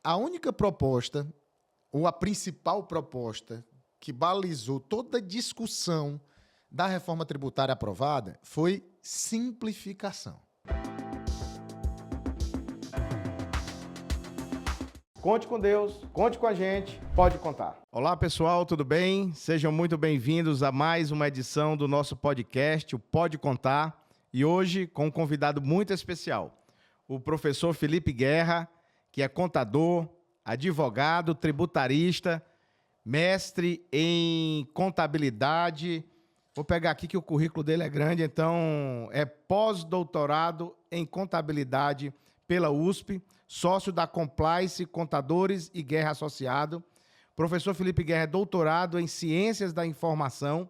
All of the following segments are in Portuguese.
A única proposta, ou a principal proposta, que balizou toda a discussão da reforma tributária aprovada foi simplificação. Conte com Deus, conte com a gente, pode contar. Olá pessoal, tudo bem? Sejam muito bem-vindos a mais uma edição do nosso podcast, o Pode Contar. E hoje com um convidado muito especial, o professor Felipe Guerra, que é contador, advogado, tributarista, mestre em contabilidade. Vou pegar aqui que o currículo dele é grande, então é pós-doutorado em contabilidade pela USP, sócio da Compliance Contadores e Guerra Associado. Professor Felipe Guerra é doutorado em Ciências da Informação,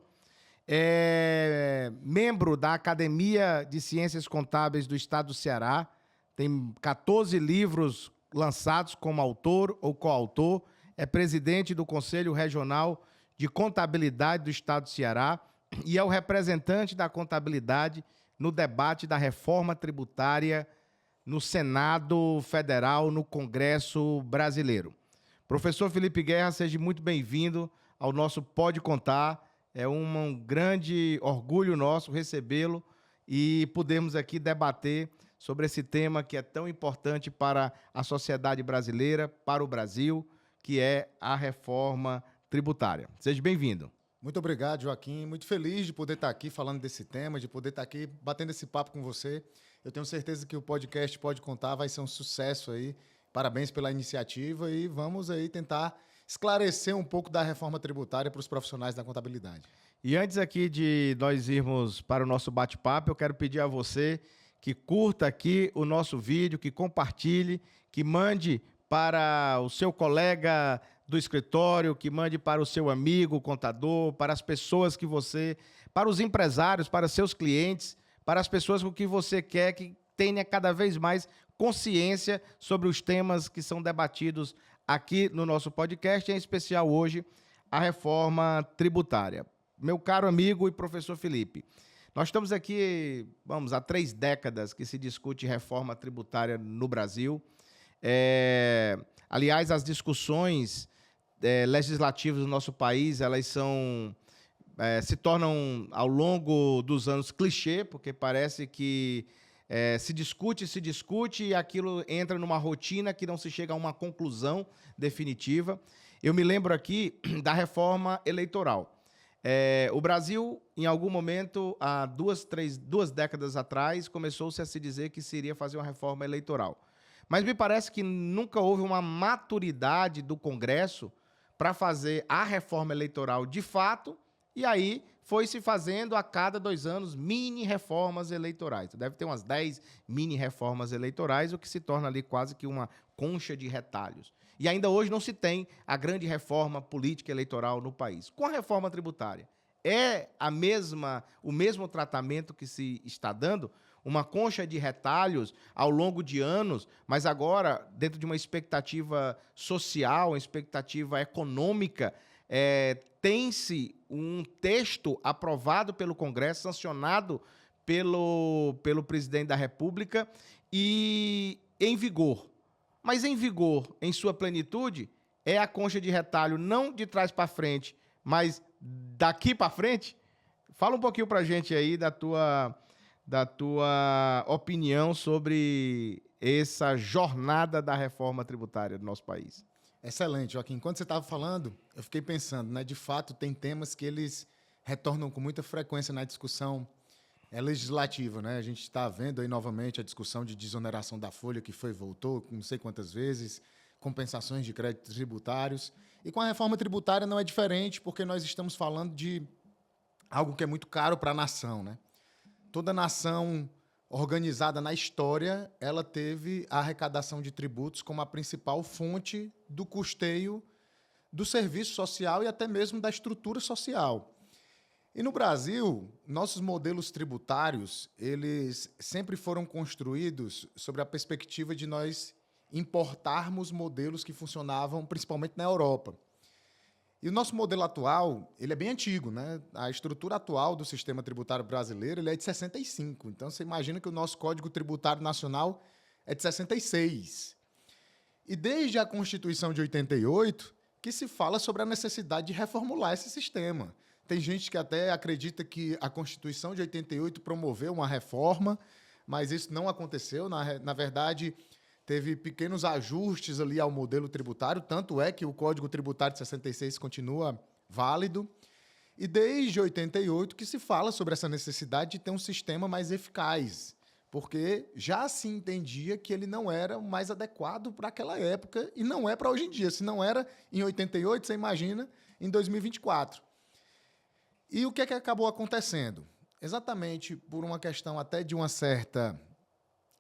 é membro da Academia de Ciências Contábeis do Estado do Ceará, tem 14 livros lançados como autor ou coautor, é presidente do Conselho Regional de Contabilidade do Estado do Ceará e é o representante da contabilidade no debate da reforma tributária no Senado Federal, no Congresso Brasileiro. Professor Felipe Guerra, seja muito bem-vindo ao nosso Pode Contar. É um grande orgulho nosso recebê-lo e podermos aqui debater sobre esse tema que é tão importante para a sociedade brasileira, para o Brasil, que é a reforma tributária. Seja bem-vindo. Muito obrigado, Joaquim. Muito feliz de poder estar aqui falando desse tema, de poder estar aqui batendo esse papo com você. Eu tenho certeza que o podcast Pode Contar vai ser um sucesso aí. Parabéns pela iniciativa e vamos aí tentar esclarecer um pouco da reforma tributária para os profissionais da contabilidade. E antes aqui de nós irmos para o nosso bate-papo, eu quero pedir a você que curta aqui o nosso vídeo, que compartilhe, que mande para o seu colega do escritório, que mande para o seu amigo contador, para as pessoas que você, para os empresários, para seus clientes, para as pessoas com que você quer que tenha cada vez mais consciência sobre os temas que são debatidos aqui no nosso podcast, em especial hoje, a reforma tributária. Meu caro amigo e professor Felipe, nós estamos aqui, há 3 décadas que se discute reforma tributária no Brasil. Aliás, as discussões legislativas do nosso país, elas se tornam, ao longo dos anos, clichê, porque parece que se discute e aquilo entra numa rotina que não se chega a uma conclusão definitiva. Eu me lembro aqui da reforma eleitoral. O Brasil, em algum momento, há 2 décadas atrás, começou-se a se dizer que se iria fazer uma reforma eleitoral. Mas me parece que nunca houve uma maturidade do Congresso para fazer a reforma eleitoral de fato, e aí foi se fazendo a cada 2 anos mini-reformas eleitorais. Deve ter umas 10 mini-reformas eleitorais, o que se torna ali quase que uma concha de retalhos. E ainda hoje não se tem a grande reforma política eleitoral no país. Com a reforma tributária, é o mesmo tratamento que se está dando, uma concha de retalhos ao longo de anos, mas agora, dentro de uma expectativa social, uma expectativa econômica, tem-se um texto aprovado pelo Congresso, sancionado pelo presidente da República e em vigor. Mas em vigor, em sua plenitude, é a concha de retalho não de trás para frente, mas daqui para frente? Fala um pouquinho para a gente aí da tua opinião sobre essa jornada da reforma tributária do nosso país. Excelente, Joaquim. Enquanto você estava falando, eu fiquei pensando, né? De fato, tem temas que eles retornam com muita frequência na discussão legislativa, né? A gente está vendo aí novamente a discussão de desoneração da folha, que foi e voltou, não sei quantas vezes, compensações de créditos tributários. E com a reforma tributária não é diferente, porque nós estamos falando de algo que é muito caro para a nação, né? Toda nação organizada na história, ela teve a arrecadação de tributos como a principal fonte do custeio do serviço social e até mesmo da estrutura social. E no Brasil, nossos modelos tributários, eles sempre foram construídos sobre a perspectiva de nós importarmos modelos que funcionavam principalmente na Europa. E o nosso modelo atual, ele é bem antigo, né? A estrutura atual do sistema tributário brasileiro, ele é de 65. Então, você imagina que o nosso Código Tributário Nacional é de 66. E desde a Constituição de 88 que se fala sobre a necessidade de reformular esse sistema. Tem gente que até acredita que a Constituição de 88 promoveu uma reforma, mas isso não aconteceu. Na verdade, teve pequenos ajustes ali ao modelo tributário, tanto é que o Código Tributário de 66 continua válido. E desde 88 que se fala sobre essa necessidade de ter um sistema mais eficaz, porque já se entendia que ele não era o mais adequado para aquela época e não é para hoje em dia. Se não era em 88, você imagina em 2024. E o que é que acabou acontecendo? Exatamente por uma questão até de uma certa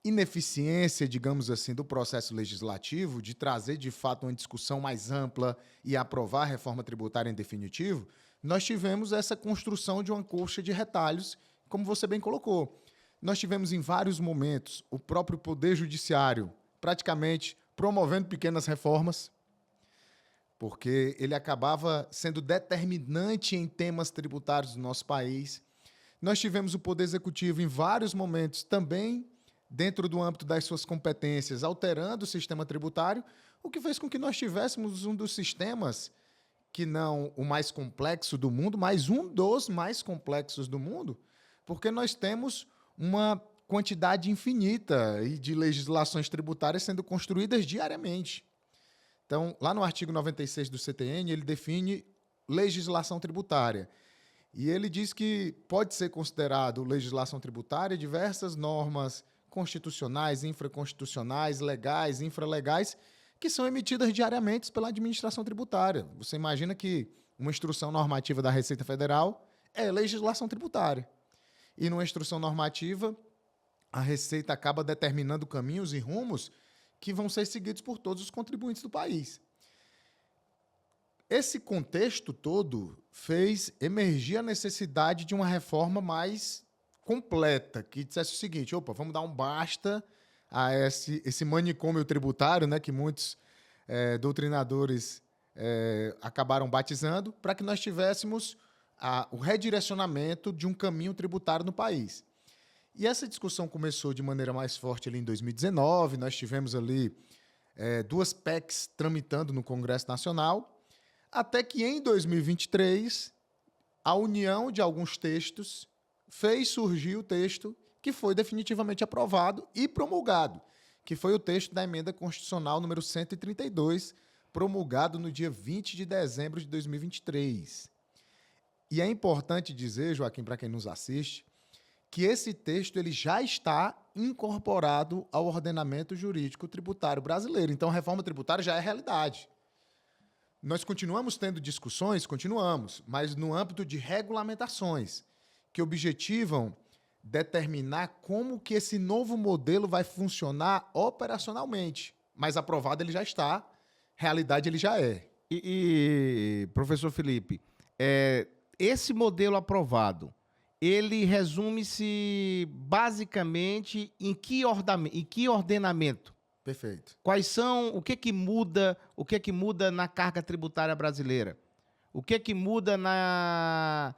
ineficiência, digamos assim, do processo legislativo, de trazer, de fato, uma discussão mais ampla e aprovar a reforma tributária em definitivo, nós tivemos essa construção de uma colcha de retalhos, como você bem colocou. Nós tivemos, em vários momentos, o próprio Poder Judiciário praticamente promovendo pequenas reformas, porque ele acabava sendo determinante em temas tributários do nosso país. Nós tivemos o Poder Executivo, em vários momentos, também dentro do âmbito das suas competências, alterando o sistema tributário, o que fez com que nós tivéssemos um dos sistemas, que não o mais complexo do mundo, mas um dos mais complexos do mundo, porque nós temos uma quantidade infinita de legislações tributárias sendo construídas diariamente. Então, lá no artigo 96 do CTN, ele define legislação tributária. E ele diz que pode ser considerado legislação tributária diversas normas constitucionais, infraconstitucionais, legais, infralegais, que são emitidas diariamente pela administração tributária. Você imagina que uma instrução normativa da Receita Federal é legislação tributária. E numa instrução normativa, a Receita acaba determinando caminhos e rumos que vão ser seguidos por todos os contribuintes do país. Esse contexto todo fez emergir a necessidade de uma reforma mais completa, que dissesse o seguinte: opa, vamos dar um basta a esse manicômio tributário, né, que muitos doutrinadores acabaram batizando, para que nós tivéssemos o redirecionamento de um caminho tributário no país. E essa discussão começou de maneira mais forte ali em 2019, nós tivemos ali duas PECs tramitando no Congresso Nacional, até que em 2023, a união de alguns textos fez surgir o texto que foi definitivamente aprovado e promulgado, que foi o texto da Emenda Constitucional número 132, promulgado no dia 20 de dezembro de 2023. E é importante dizer, Joaquim, para quem nos assiste, que esse texto ele já está incorporado ao ordenamento jurídico tributário brasileiro. Então, a reforma tributária já é realidade. Nós continuamos tendo discussões, continuamos, mas no âmbito de regulamentações, que objetivam determinar como que esse novo modelo vai funcionar operacionalmente. Mas aprovado ele já está, realidade ele já é. Professor Felipe, esse modelo aprovado, ele resume-se basicamente em que ordenamento? Perfeito. Quais são, o que muda na carga tributária brasileira? O que muda na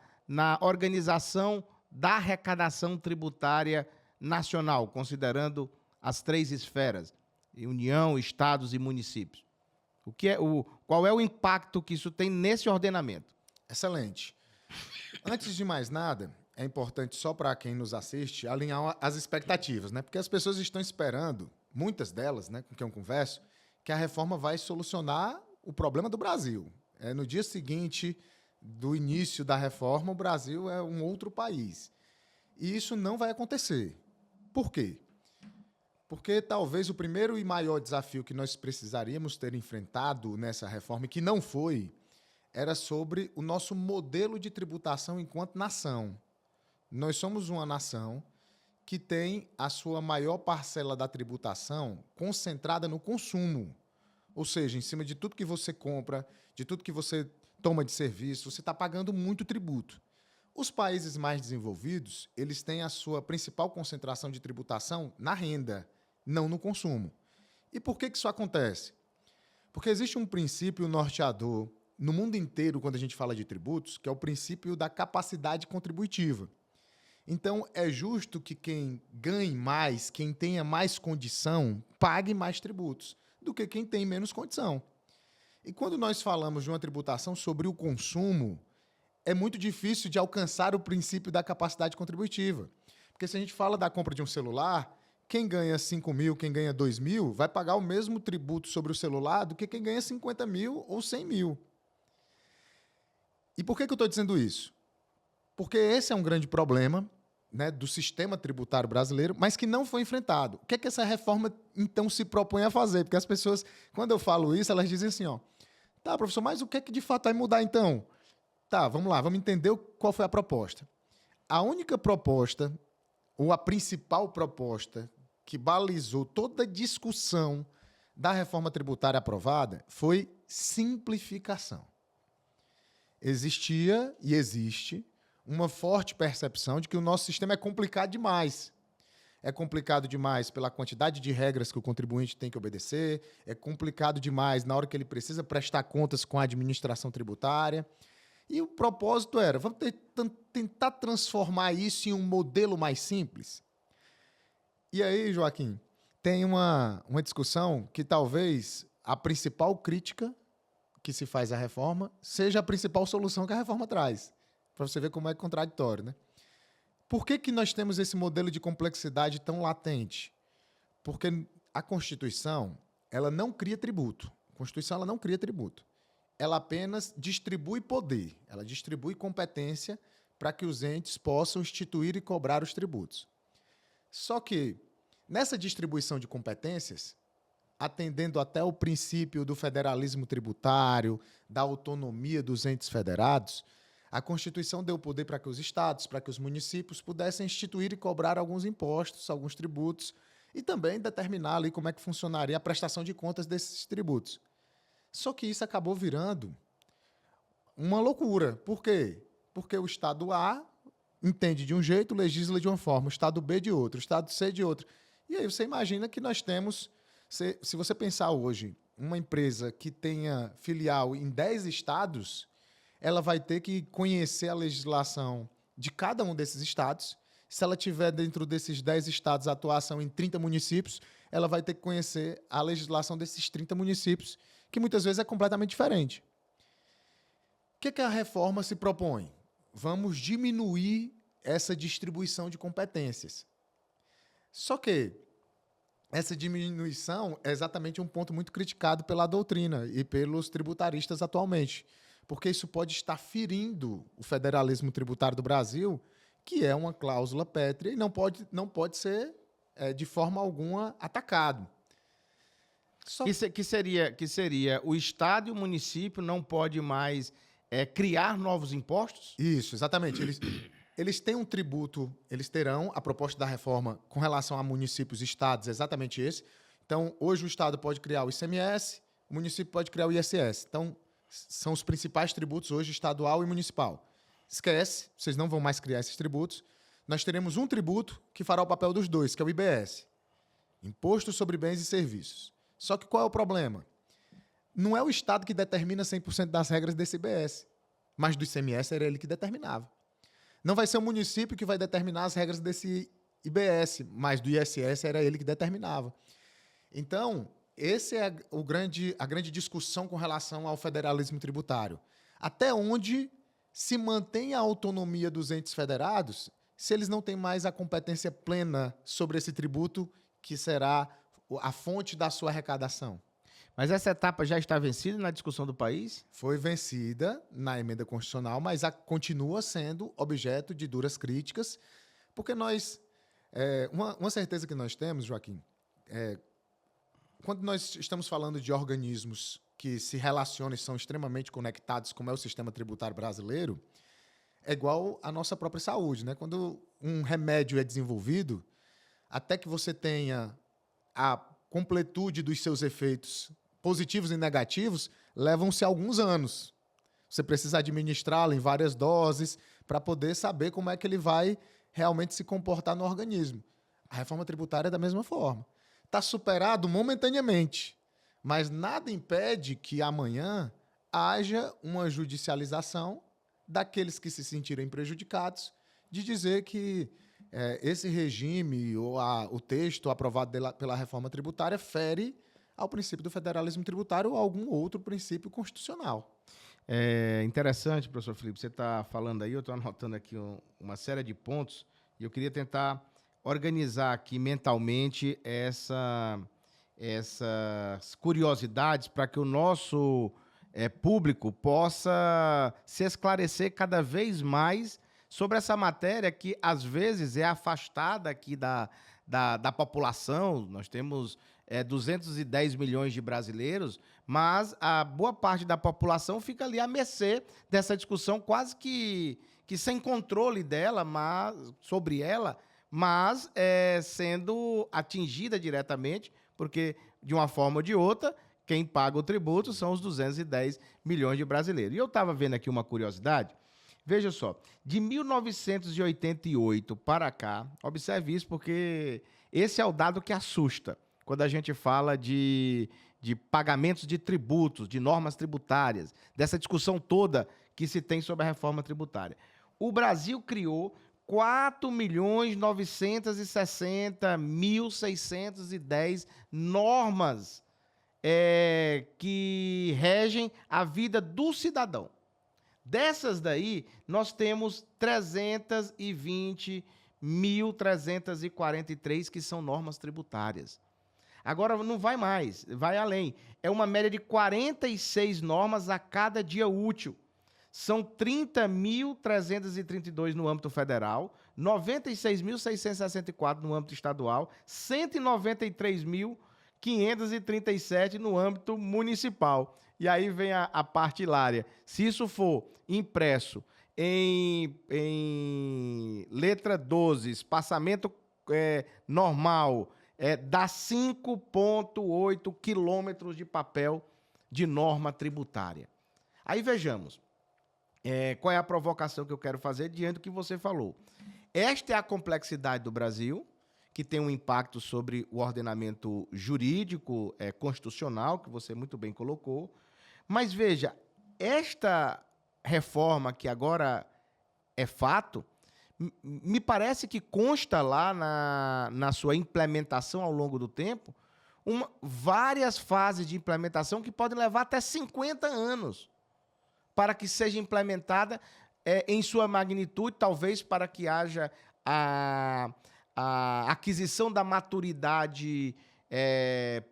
organização da arrecadação tributária nacional, considerando as três esferas, União, Estados e municípios? Qual é o impacto que isso tem nesse ordenamento? Excelente. Antes de mais nada, é importante, só para quem nos assiste, alinhar as expectativas, né? Porque as pessoas estão esperando, muitas delas, né, com quem eu converso, que a reforma vai solucionar o problema do Brasil. No dia seguinte do início da reforma, o Brasil é um outro país. E isso não vai acontecer. Por quê? Porque talvez o primeiro e maior desafio que nós precisaríamos ter enfrentado nessa reforma, e que não foi, era sobre o nosso modelo de tributação enquanto nação. Nós somos uma nação que tem a sua maior parcela da tributação concentrada no consumo. Ou seja, em cima de tudo que você compra, de tudo que você toma de serviço, você está pagando muito tributo. Os países mais desenvolvidos, eles têm a sua principal concentração de tributação na renda, não no consumo. E por que isso acontece? Porque existe um princípio norteador no mundo inteiro, quando a gente fala de tributos, que é o princípio da capacidade contributiva. Então, é justo que quem ganhe mais, quem tenha mais condição, pague mais tributos. do que quem tem menos condição. E quando nós falamos de uma tributação sobre o consumo, é muito difícil de alcançar o princípio da capacidade contributiva. Porque se a gente fala da compra de um celular, quem ganha 5 mil, quem ganha 2 mil, vai pagar o mesmo tributo sobre o celular do que quem ganha 50 mil ou 100 mil. E por que eu estou dizendo isso? Porque esse é um grande problema, né, do sistema tributário brasileiro, mas que não foi enfrentado. O que é que essa reforma, então, se propõe a fazer? Porque as pessoas, quando eu falo isso, elas dizem assim, ó, tá, professor, mas o que é que de fato vai mudar, então? Tá, vamos lá, vamos entender qual foi a proposta. A única proposta, ou a principal proposta, que balizou toda a discussão da reforma tributária aprovada foi simplificação. Existia e existe uma forte percepção de que o nosso sistema é complicado demais. É complicado demais pela quantidade de regras que o contribuinte tem que obedecer, é complicado demais na hora que ele precisa prestar contas com a administração tributária. E o propósito era, vamos tentar transformar isso em um modelo mais simples? E aí, Joaquim, tem uma discussão que talvez a principal crítica que se faz à reforma seja a principal solução que a reforma traz. Para você ver como é contraditório, né? Por que nós temos esse modelo de complexidade tão latente? Porque a Constituição, ela não cria tributo. A Constituição, ela não cria tributo. Ela apenas distribui poder, ela distribui competência para que os entes possam instituir e cobrar os tributos. Só que, nessa distribuição de competências, atendendo até o princípio do federalismo tributário, da autonomia dos entes federados, a Constituição deu poder para que os estados, para que os municípios pudessem instituir e cobrar alguns impostos, alguns tributos, e também determinar ali como é que funcionaria a prestação de contas desses tributos. Só que isso acabou virando uma loucura. Por quê? Porque o Estado A entende de um jeito, legisla de uma forma, o Estado B de outro, o Estado C de outro. E aí você imagina que nós temos, se você pensar hoje, uma empresa que tenha filial em 10 estados, ela vai ter que conhecer a legislação de cada um desses estados. Se ela tiver dentro desses 10 estados a atuação em 30 municípios, ela vai ter que conhecer a legislação desses 30 municípios, que muitas vezes é completamente diferente. O que a reforma se propõe? Vamos diminuir essa distribuição de competências. Só que essa diminuição é exatamente um ponto muito criticado pela doutrina e pelos tributaristas atualmente, porque isso pode estar ferindo o federalismo tributário do Brasil, que é uma cláusula pétrea e não pode ser, de forma alguma, atacado. Que seria o Estado e o município não pode mais criar novos impostos? Isso, exatamente. Eles têm um tributo, eles terão a proposta da reforma com relação a municípios e estados, exatamente esse. Então, hoje o Estado pode criar o ICMS, o município pode criar o ISS. Então, são os principais tributos hoje, estadual e municipal. Esquece, vocês não vão mais criar esses tributos. Nós teremos um tributo que fará o papel dos dois, que é o IBS, Imposto sobre Bens e Serviços. Só que qual é o problema? Não é o Estado que determina 100% das regras desse IBS, mas do ICMS era ele que determinava. Não vai ser o município que vai determinar as regras desse IBS, mas do ISS era ele que determinava. Então, essa é a grande discussão com relação ao federalismo tributário. Até onde se mantém a autonomia dos entes federados se eles não têm mais a competência plena sobre esse tributo que será a fonte da sua arrecadação? Mas essa etapa já está vencida na discussão do país? Foi vencida na emenda constitucional, mas continua sendo objeto de duras críticas, porque nós... uma certeza que nós temos, Joaquim, quando nós estamos falando de organismos que se relacionam e são extremamente conectados, como é o sistema tributário brasileiro, é igual à nossa própria saúde, né? Quando um remédio é desenvolvido, até que você tenha a completude dos seus efeitos positivos e negativos, levam-se alguns anos. Você precisa administrá-lo em várias doses para poder saber como é que ele vai realmente se comportar no organismo. A reforma tributária é da mesma forma. Está superado momentaneamente, mas nada impede que amanhã haja uma judicialização daqueles que se sentirem prejudicados, de dizer que esse regime ou o texto aprovado pela reforma tributária fere ao princípio do federalismo tributário ou a algum outro princípio constitucional. É interessante, professor Felipe, você está falando aí, eu estou anotando aqui uma série de pontos e eu queria tentar organizar aqui mentalmente essas curiosidades para que o nosso público possa se esclarecer cada vez mais sobre essa matéria que, às vezes, é afastada aqui da população. Nós temos 210 milhões de brasileiros, mas a boa parte da população fica ali à mercê dessa discussão quase que sem controle dela, sobre ela, mas sendo atingida diretamente, porque, de uma forma ou de outra, quem paga o tributo são os 210 milhões de brasileiros. E eu estava vendo aqui uma curiosidade. Veja só, de 1988 para cá, observe isso porque esse é o dado que assusta quando a gente fala de pagamentos de tributos, de normas tributárias, dessa discussão toda que se tem sobre a reforma tributária. O Brasil criou 4.960.610 normas que regem a vida do cidadão. Dessas daí, nós temos 320.343 que são normas tributárias. Agora, não vai mais, vai além. É uma média de 46 normas a cada dia útil. São 30.332 no âmbito federal, 96.664 no âmbito estadual, 193.537 no âmbito municipal. E aí vem a parte hilária. Se isso for impresso em letra 12, espaçamento normal, dá 5,8 quilômetros de papel de norma tributária. Aí vejamos, qual é a provocação que eu quero fazer diante do que você falou. Esta é a complexidade do Brasil, que tem um impacto sobre o ordenamento jurídico constitucional, que você muito bem colocou. Mas veja, esta reforma que agora é fato, me parece que consta lá na sua implementação ao longo do tempo, várias fases de implementação que podem levar até 50 anos para que seja implementada em sua magnitude, talvez para que haja a aquisição da maturidade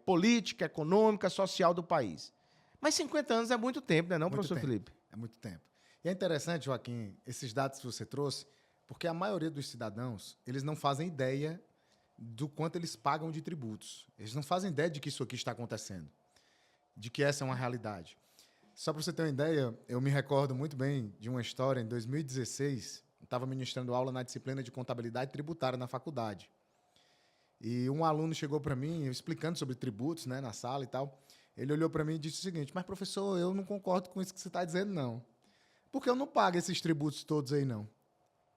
política, econômica, social do país. Mas 50 anos é muito tempo, não é não, professor Felipe? É muito tempo. E é interessante, Joaquim, esses dados que você trouxe, porque a maioria dos cidadãos, eles não fazem ideia do quanto eles pagam de tributos. Eles não fazem ideia de que isso aqui está acontecendo, de que essa é uma realidade. Só para você ter uma ideia, eu me recordo muito bem de uma história, em 2016, eu estava ministrando aula na disciplina de contabilidade tributária na faculdade. E um aluno chegou para mim, explicando sobre tributos, né, na sala e tal. Ele olhou para mim e disse o seguinte: mas, professor, eu não concordo com isso que você está dizendo, não. Porque eu não pago esses tributos todos aí, não.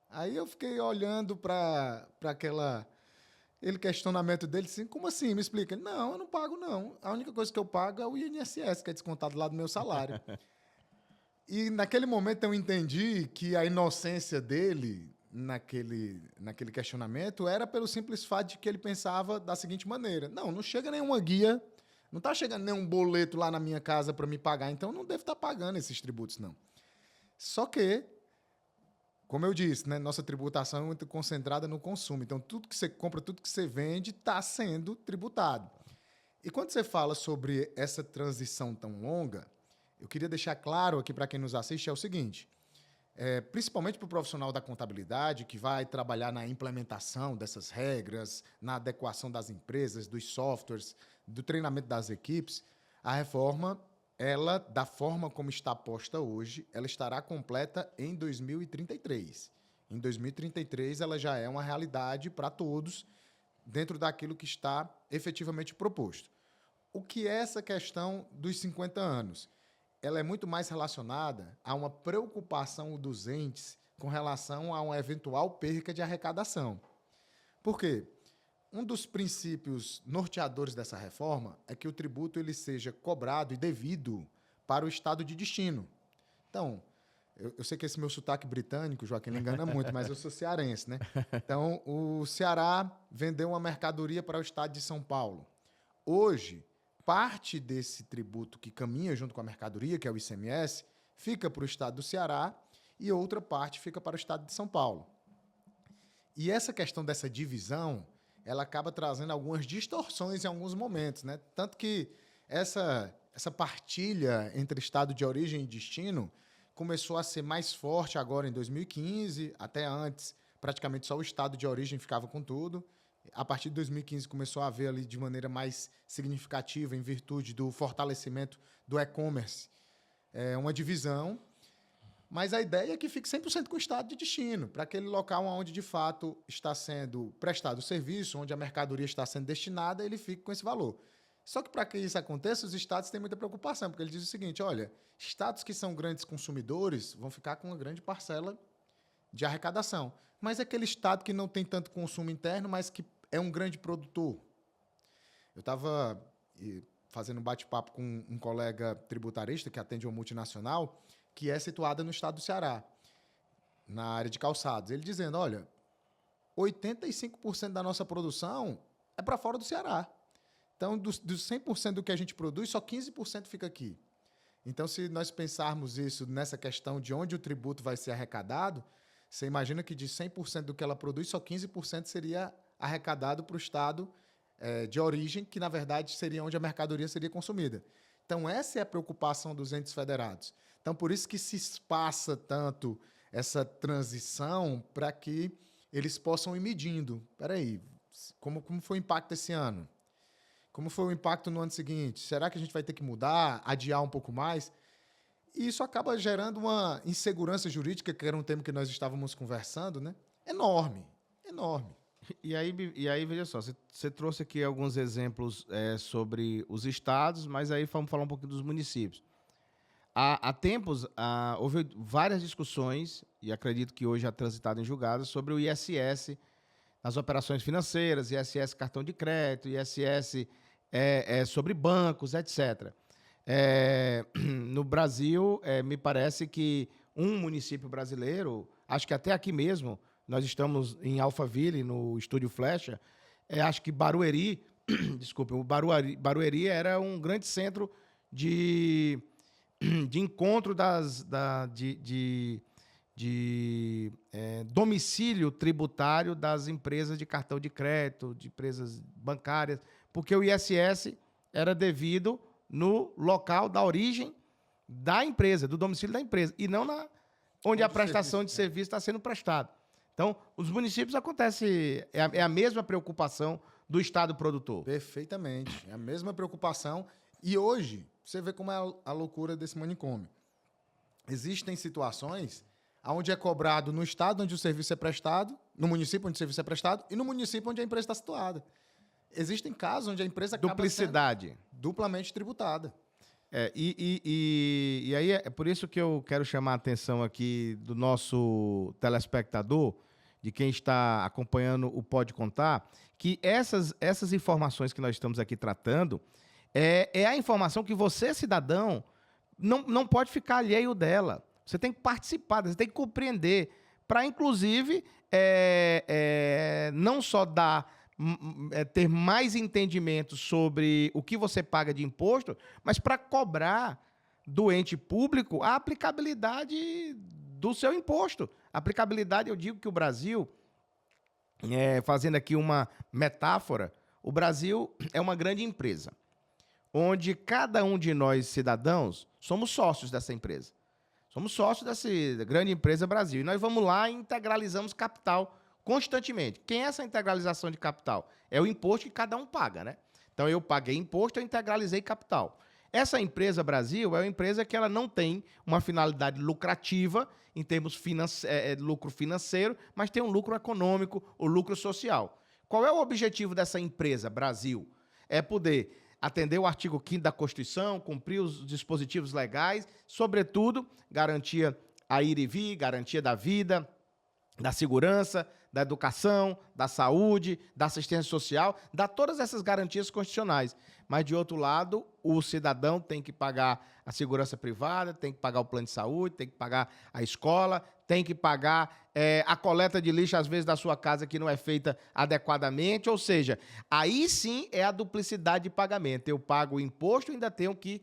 Aí eu fiquei olhando para aquele questionamento dele, assim, como assim? Me explica. Ele, não, eu não pago, não. A única coisa que eu pago é o INSS, que é descontado lá do meu salário. E naquele momento eu entendi que a inocência dele, naquele questionamento, era pelo simples fato de que ele pensava da seguinte maneira: não chega nenhuma guia, não está chegando nenhum boleto lá na minha casa para me pagar, então eu não devo estar pagando esses tributos, não. Só que, como eu disse, né, nossa tributação é muito concentrada no consumo. Então, tudo que você compra, tudo que você vende está sendo tributado. E quando você fala sobre essa transição tão longa, eu queria deixar claro aqui para quem nos assiste, é o seguinte, principalmente para o profissional da contabilidade, que vai trabalhar na implementação dessas regras, na adequação das empresas, dos softwares, do treinamento das equipes, a reforma, ela, da forma como está posta hoje, ela estará completa em 2033. Em 2033, ela já é uma realidade para todos, dentro daquilo que está efetivamente proposto. O que é essa questão dos 50 anos? Ela é muito mais relacionada a uma preocupação dos entes com relação a uma eventual perca de arrecadação. Por quê? Um dos princípios norteadores dessa reforma é que o tributo ele seja cobrado e devido para o estado de destino. Então, eu sei que esse meu sotaque britânico, Joaquim, não engana muito, mas eu sou cearense, né? Então, o Ceará vendeu uma mercadoria para o estado de São Paulo. Hoje, parte desse tributo que caminha junto com a mercadoria, que é o ICMS, fica para o estado do Ceará e outra parte fica para o estado de São Paulo. E essa questão dessa divisão, ela acaba trazendo algumas distorções em alguns momentos, né? Tanto que essa partilha entre estado de origem e destino começou a ser mais forte agora em 2015, até antes, praticamente só o estado de origem ficava com tudo. A partir de 2015 começou a haver ali de maneira mais significativa, em virtude do fortalecimento do e-commerce, uma divisão. Mas a ideia é que fique 100% com o estado de destino, para aquele local onde, de fato, está sendo prestado o serviço, onde a mercadoria está sendo destinada, ele fique com esse valor. Só que, para que isso aconteça, os estados têm muita preocupação, porque ele diz o seguinte, olha, estados que são grandes consumidores vão ficar com uma grande parcela de arrecadação. Mas aquele estado que não tem tanto consumo interno, mas que é um grande produtor. Eu estava fazendo um bate-papo com um colega tributarista que atende uma multinacional, que é situada no estado do Ceará, na área de calçados. Ele dizendo, olha, 85% da nossa produção é para fora do Ceará. Então, dos 100% do que a gente produz, só 15% fica aqui. Então, se nós pensarmos isso nessa questão de onde o tributo vai ser arrecadado, você imagina que de 100% do que ela produz, só 15% seria arrecadado para o estado de origem, que, na verdade, seria onde a mercadoria seria consumida. Então, essa é a preocupação dos entes federados. Então, por isso que se espaça tanto essa transição para que eles possam ir medindo. Espera aí, como foi o impacto esse ano? Como foi o impacto no ano seguinte? Será que a gente vai ter que mudar, adiar um pouco mais? E isso acaba gerando uma insegurança jurídica, que era um tema que nós estávamos conversando, né? Enorme, enorme. E aí, veja só, você trouxe aqui alguns exemplos sobre os estados, mas aí vamos falar um pouquinho dos municípios. Há tempos, houve várias discussões, e acredito que hoje já transitado em julgados, sobre o ISS nas operações financeiras, ISS cartão de crédito, ISS sobre bancos, etc. No Brasil, me parece que um município brasileiro, acho que até aqui mesmo, nós estamos em Alphaville, no Estúdio Flecha, acho que Barueri, desculpe, o Barueri era um grande centro de encontro de domicílio tributário das empresas de cartão de crédito, de empresas bancárias, porque o ISS era devido no local da origem da empresa, do domicílio da empresa, e não onde a prestação de serviço está sendo prestada. Então, os municípios acontece, é a mesma preocupação do Estado produtor. Perfeitamente, é a mesma preocupação. E hoje, você vê como é a loucura desse manicômio. Existem situações onde é cobrado no estado onde o serviço é prestado, no município onde o serviço é prestado e no município onde a empresa está situada. Existem casos onde a empresa acaba duplicidade, sendo duplamente tributada. E aí é por isso que eu quero chamar a atenção aqui do nosso telespectador, de quem está acompanhando o Pode Contar, que essas informações que nós estamos aqui tratando é a informação que você, cidadão, não pode ficar alheio dela. Você tem que participar, você tem que compreender, para, inclusive, não só ter mais entendimento sobre o que você paga de imposto, mas para cobrar do ente público a aplicabilidade do seu imposto. A aplicabilidade, eu digo que o Brasil, fazendo aqui uma metáfora, o Brasil é uma grande empresa, onde cada um de nós, cidadãos, somos sócios dessa empresa. Somos sócios dessa grande empresa Brasil. E nós vamos lá e integralizamos capital constantemente. Quem é essa integralização de capital? É o imposto que cada um paga, né? Então, eu paguei imposto, eu integralizei capital. Essa empresa Brasil é uma empresa que ela não tem uma finalidade lucrativa em termos lucro financeiro, mas tem um lucro econômico, o lucro social. Qual é o objetivo dessa empresa Brasil? É poder atender o artigo 5º da Constituição, cumprir os dispositivos legais, sobretudo, garantia a ir e vir, garantia da vida, da segurança, da educação, da saúde, da assistência social, dá todas essas garantias constitucionais. Mas, de outro lado, o cidadão tem que pagar a segurança privada, tem que pagar o plano de saúde, tem que pagar a escola, tem que pagar a coleta de lixo, às vezes, da sua casa, que não é feita adequadamente. Ou seja, aí sim é a duplicidade de pagamento. Eu pago o imposto e ainda tenho que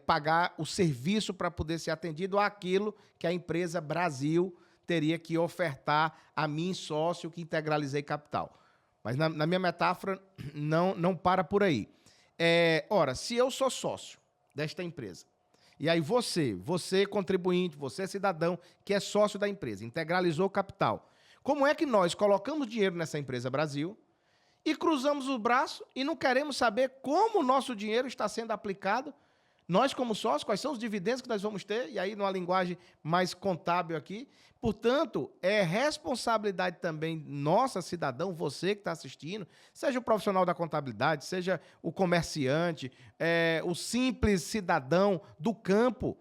pagar o serviço para poder ser atendido àquilo que a empresa Brasil teria que ofertar a mim, sócio, que integralizei capital. Mas na minha metáfora, não para por aí. Ora, se eu sou sócio desta empresa, e aí você contribuinte, você cidadão, que é sócio da empresa, integralizou o capital, como é que nós colocamos dinheiro nessa empresa Brasil e cruzamos o braço e não queremos saber como o nosso dinheiro está sendo aplicado? Nós, como sócios, quais são os dividendos que nós vamos ter? E aí, numa linguagem mais contábil aqui. Portanto, é responsabilidade também nossa, cidadão, você que está assistindo, seja o profissional da contabilidade, seja o comerciante, o simples cidadão do campo,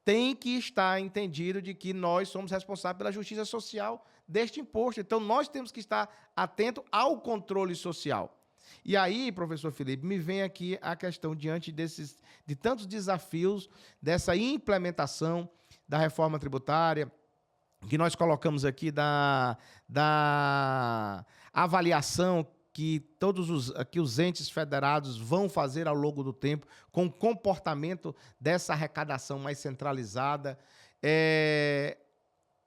tem que estar entendido de que nós somos responsáveis pela justiça social deste imposto. Então, nós temos que estar atentos ao controle social. E aí, professor Felipe, me vem aqui a questão, diante de tantos desafios, dessa implementação da reforma tributária, que nós colocamos aqui da avaliação que todos os entes federados vão fazer ao longo do tempo, com o comportamento dessa arrecadação mais centralizada.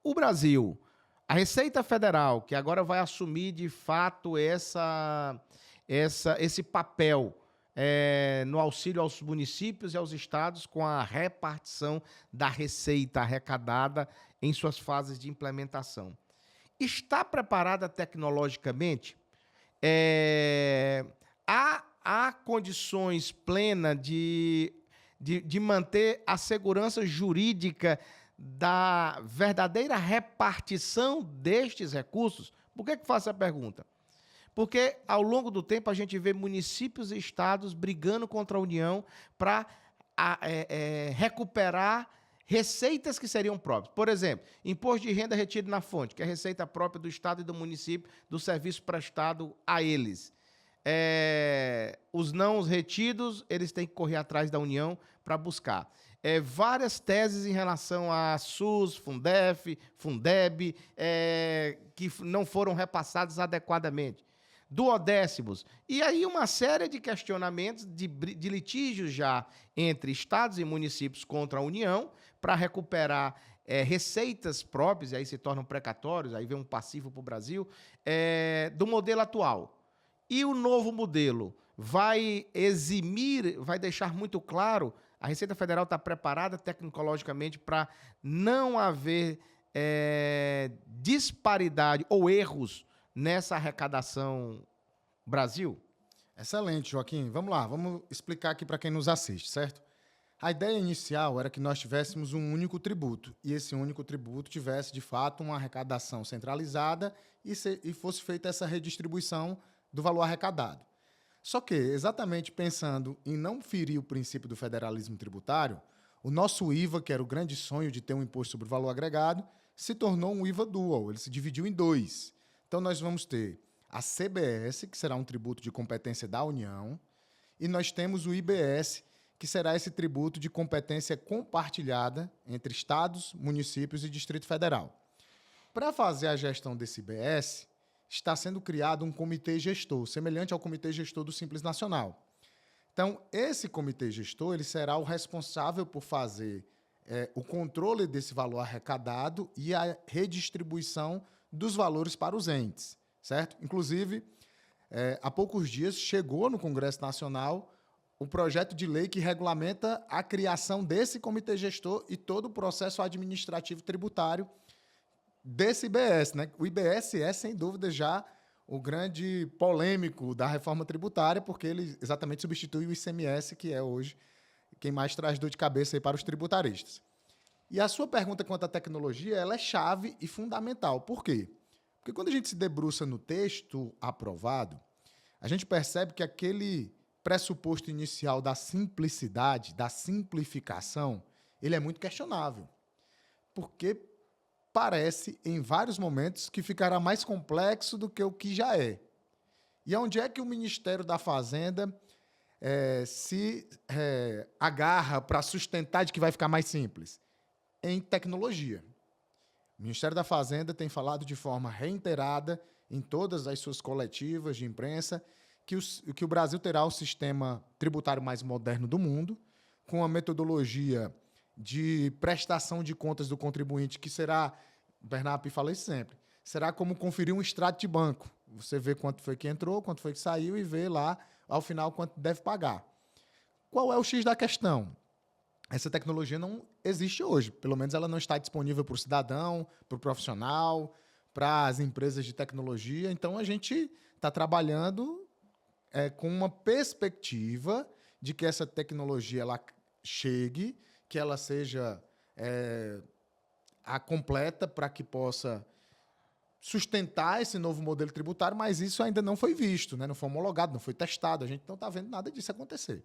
O Brasil, a Receita Federal, que agora vai assumir, de fato, esse papel no auxílio aos municípios e aos estados com a repartição da receita arrecadada em suas fases de implementação. Está preparada tecnologicamente? Há condições plenas de manter a segurança jurídica da verdadeira repartição destes recursos? Por que faço essa pergunta? Porque, ao longo do tempo, a gente vê municípios e estados brigando contra a União para recuperar receitas que seriam próprias. Por exemplo, imposto de renda retido na fonte, que é receita própria do estado e do município, do serviço prestado a eles. Os não retidos, eles têm que correr atrás da União para buscar. Várias teses em relação a SUS, Fundef, Fundeb, que não foram repassadas adequadamente. Duodécimos. E aí uma série de questionamentos, de litígios já entre estados e municípios contra a União para recuperar receitas próprias, e aí se tornam precatórios, aí vem um passivo para o Brasil, do modelo atual. E o novo modelo vai eximir, vai deixar muito claro, a Receita Federal está preparada tecnologicamente para não haver disparidade ou erros nessa arrecadação Brasil? Excelente, Joaquim. Vamos lá, vamos explicar aqui para quem nos assiste, certo? A ideia inicial era que nós tivéssemos um único tributo, e esse único tributo tivesse, de fato, uma arrecadação centralizada e fosse feita essa redistribuição do valor arrecadado. Só que, exatamente pensando em não ferir o princípio do federalismo tributário, o nosso IVA, que era o grande sonho de ter um imposto sobre o valor agregado, se tornou um IVA dual, ele se dividiu em dois. Então, nós vamos ter a CBS, que será um tributo de competência da União, e nós temos o IBS, que será esse tributo de competência compartilhada entre estados, municípios e Distrito Federal. Para fazer a gestão desse IBS, está sendo criado um comitê gestor, semelhante ao comitê gestor do Simples Nacional. Então, esse comitê gestor ele será o responsável por fazer o controle desse valor arrecadado e a redistribuição dos valores para os entes, certo? Inclusive, há poucos dias chegou no Congresso Nacional o projeto de lei que regulamenta a criação desse comitê gestor e todo o processo administrativo tributário desse IBS, né? O IBS é, sem dúvida, já o grande polêmico da reforma tributária, porque ele exatamente substitui o ICMS, que é hoje quem mais traz dor de cabeça aí para os tributaristas. E a sua pergunta quanto à tecnologia, ela é chave e fundamental. Por quê? Porque quando a gente se debruça no texto aprovado, a gente percebe que aquele pressuposto inicial da simplicidade, da simplificação, ele é muito questionável. Porque parece, em vários momentos, que ficará mais complexo do que o que já é. E onde é que o Ministério da Fazenda se agarra para sustentar de que vai ficar mais simples? Em tecnologia. O Ministério da Fazenda tem falado de forma reiterada em todas as suas coletivas de imprensa que o Brasil terá o sistema tributário mais moderno do mundo, com a metodologia de prestação de contas do contribuinte, que será, o Bernardo fala isso sempre, será como conferir um extrato de banco. Você vê quanto foi que entrou, quanto foi que saiu e vê lá, ao final, quanto deve pagar. Qual é o X da questão? Essa tecnologia não existe hoje. Pelo menos ela não está disponível para o cidadão, para o profissional, para as empresas de tecnologia. Então, a gente está trabalhando com uma perspectiva de que essa tecnologia ela chegue, que ela seja a completa para que possa sustentar esse novo modelo tributário, mas isso ainda não foi visto, né? Não foi homologado, não foi testado. A gente não está vendo nada disso acontecer.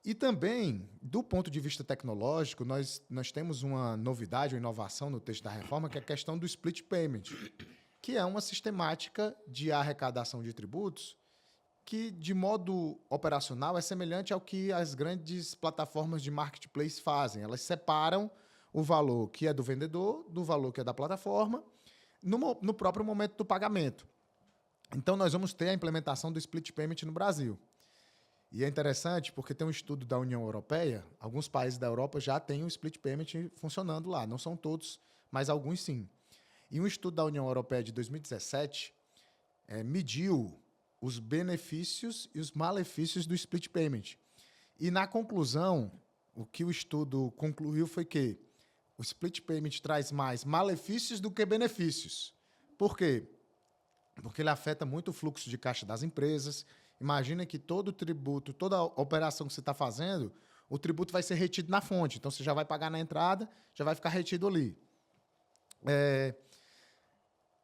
E também, do ponto de vista tecnológico, nós temos uma novidade, uma inovação no texto da reforma, que é a questão do split payment, que é uma sistemática de arrecadação de tributos que, de modo operacional, é semelhante ao que as grandes plataformas de marketplace fazem. Elas separam o valor que é do vendedor do valor que é da plataforma no próprio momento do pagamento. Então, nós vamos ter a implementação do split payment no Brasil. E é interessante porque tem um estudo da União Europeia, alguns países da Europa já têm o split payment funcionando lá, não são todos, mas alguns sim. E um estudo da União Europeia de 2017 mediu os benefícios e os malefícios do split payment. E, na conclusão, o que o estudo concluiu foi que o split payment traz mais malefícios do que benefícios. Por quê? Porque ele afeta muito o fluxo de caixa das empresas. Imagina que todo tributo, toda operação que você está fazendo, o tributo vai ser retido na fonte. Então, você já vai pagar na entrada, já vai ficar retido ali.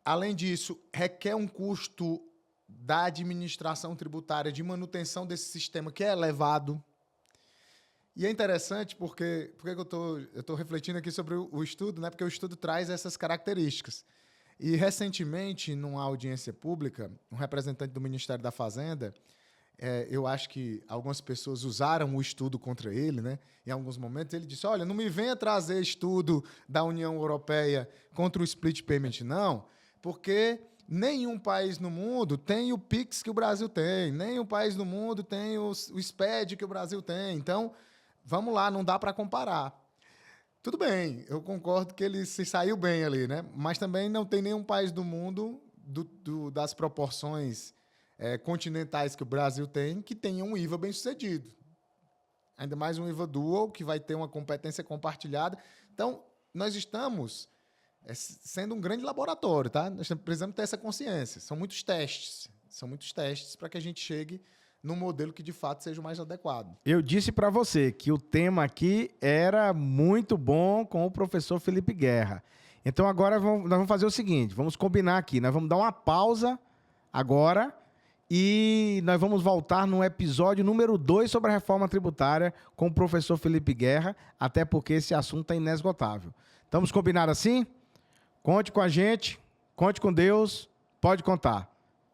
Além disso, requer um custo da administração tributária de manutenção desse sistema que é elevado. E é interessante porque eu estou refletindo aqui sobre o estudo, né? Porque o estudo traz essas características. E, recentemente, numa audiência pública, um representante do Ministério da Fazenda, eu acho que algumas pessoas usaram o estudo contra ele, né? Em alguns momentos, ele disse, olha, não me venha trazer estudo da União Europeia contra o split payment, não, porque nenhum país no mundo tem o PIX que o Brasil tem, nenhum país no mundo tem o SPED que o Brasil tem. Então, vamos lá, não dá para comparar. Tudo bem, eu concordo que ele se saiu bem ali, né? Mas também não tem nenhum país do mundo das proporções continentais que o Brasil tem que tenha um IVA bem sucedido. Ainda mais um IVA dual, que vai ter uma competência compartilhada. Então, nós estamos sendo um grande laboratório, tá? Nós precisamos ter essa consciência. São muitos testes para que a gente chegue num modelo que, de fato, seja o mais adequado. Eu disse para você que o tema aqui era muito bom com o professor Felipe Guerra. Então, agora nós vamos fazer o seguinte, vamos combinar aqui, nós vamos dar uma pausa agora e nós vamos voltar no episódio número 2 sobre a reforma tributária com o professor Felipe Guerra, até porque esse assunto é inesgotável. Estamos combinados assim? Conte com a gente, conte com Deus, pode contar.